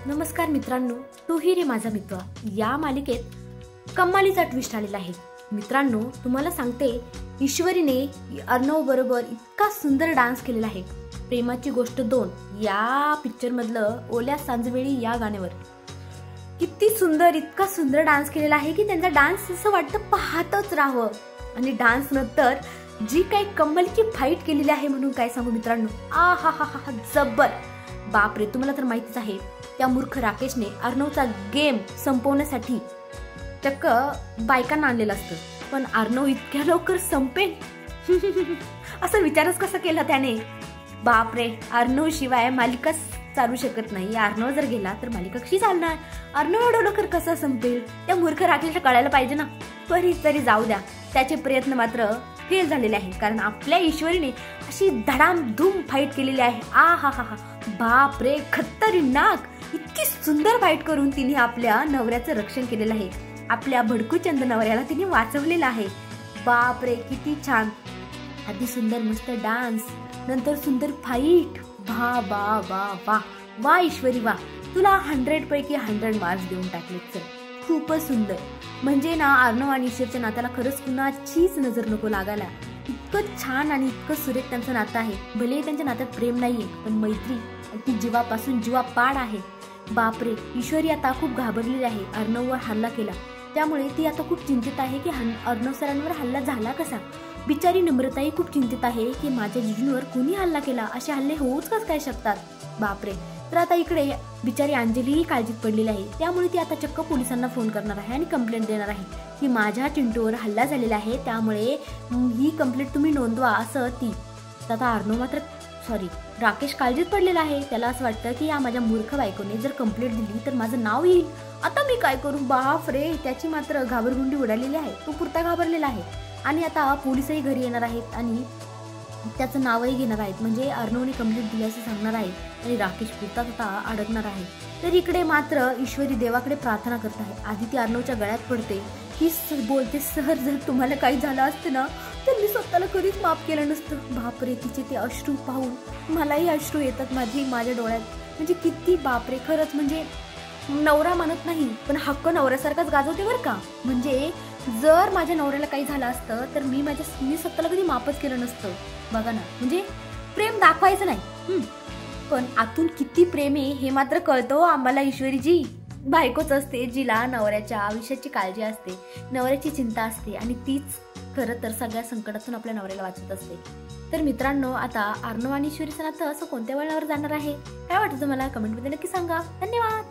नमस्कार मित्रांनो, तू ही रे माझा मित्र या मालिकेत कमालीचा ट्विस्ट आलेला आहे. मित्रांनो, तुम्हाला सांगते, ईश्वरीने अर्णव बरोबर इतका सुंदर डान्स केलेला आहे. प्रेमाची गोष्ट 2 या पिक्चर मधलं ओल्या सांजवेळी या गाण्यावर किती सुंदर, इतका सुंदर डान्स केलेला आहे की त्यांचा डान्स असं वाटतं पाहतच राहावं. आणि डान्स नंतर जी काही कमालीची फाईट केलेली आहे म्हणून काय सांगू मित्रांनो, आ हा हा हा जब्बर. बापरे, तुम्हाला तर माहितीच आहे, त्या मूर्ख राकेशने अर्णवचा गेम संपवण्यासाठी चक्क बायकांना आणलेलं असतं. पण अर्णव इतक्या लवकर संपेल असं विचारच कसा केला त्याने. बापरे, अर्णव शिवाय मालिका चालू शकत नाही. अर्णव जर गेला तर मालिका कशी चालणार? अर्णव एवढं लवकर कसं संपेल? त्या मूर्ख राकेशला कळायला पाहिजे ना. तरी जाऊ द्या, त्याचे प्रयत्न मात्र फेल झालेले आहे. कारण आपल्या ईश्वरीने अशी धडामधूम फाईट केलेली आहे. आ हा हा हा बापरे, खतरनाक. इतकी सुंदर फाईट करून तिने आपल्या नवऱ्याचं रक्षण केलेलं आहे. आपल्या भडकूचंद नवऱ्याला तिने वाचवलेलं आहे. बापरे, किती छान. आधी सुंदर मस्त डान्स, नंतर सुंदर फाईट. वा वा वा वा वा ईश्वरी वा, तुला 100 पैकी 100 मार्क्स देऊन टाकले. चल, खूपच सुंदर. म्हणजे ना, अर्णव आणि ईश्वरच्या नात्याला खरंच कुणाचीच नजर नको लागायला. इतकं छान आणि इतकं सुरेख त्यांचं नातं आहे. भले त्यांच्या नात्यात प्रेम नाहीये, पण मैत्री ती जीवापासून जीवापाड आहे. बापरे, ईश्वरी आता खूप घाबरलेली आहे. अर्णववर हल्ला केला त्यामुळे ती आता खूप चिंतित आहे की अर्णव सरांवर हल्ला झाला कसा. बिचारी नम्रताही खूप चिंतित आहे की माझ्या जिजूंवर कोणी हल्ला केला, असे हल्ले होऊच कसं काय शकतात. बापरे. तर आता इकडे बिचारी अंजलीही काळजीत पडलेली आहे. त्यामुळे ती आता चक्क पोलिसांना फोन करणार आहे आणि कंप्लेंट देणार आहे की माझ्या चिंटूवर हल्ला झालेला आहे, त्यामुळे ही कंप्लेंट तुम्ही नोंदवा असं ती. आता अर्णव मात्र राकेश काळजीत पडलेला आहे. त्याला असं वाटतं की या माझ्या मूर्ख बायकोने जर कंप्लेंट दिली तर माझं नाव येईल. आता मी काय करू? बापरे, त्याची मात्र घाबरगुंडी उडालेली आहे. तो पुरता घाबरलेला आहे. आणि आता पोलिसही घरी येणार आहेत आणि त्याचं नावही घेणार आहेत. म्हणजे अर्णवने कंप्लेंट दिली असं सांगणार आहे आणि राकेश पुरता आता अडकणार आहे. तर इकडे मात्र ईश्वरी देवाकडे प्रार्थना करत आहे. आधी ती अर्णवच्या गळ्यात पडते की बोलते, सर जर तुम्हाला काही झालं असतं ना तर मी स्वतःला कधीच माफ केलं नसतं. बापरे, तिचे ते अश्रू पाहून मलाही अश्रू येतात माझ्या डोळ्यात. म्हणजे किती बापरे, खरंच म्हणजे नवरा म्हणत नाही पण हक्क नवऱ्यासारखाच गाजवते बरं का. म्हणजे जर माझ्या नवऱ्याला काही झालं असतं तर मी स्वतःला कधी माफच केलं नसतं. बघा ना, म्हणजे प्रेम दाखवायचं नाही पण आतून किती प्रेम आहे हे मात्र कळतो आम्हाला. ईश्वरीजी बायकोच असते जिला नवऱ्याच्या आयुष्याची काळजी असते, नवऱ्याची चिंता असते आणि तीच खरं तर सगळ्या संकटातून आपल्या नवऱ्याला वाचत असते. तर मित्रांनो, आता अर्णव आणि ईश्वरीचं नातं असं कोणत्या वळणावर जाणार आहे काय वाटतं तुम्हाला? कमेंटमध्ये नक्की सांगा. धन्यवाद.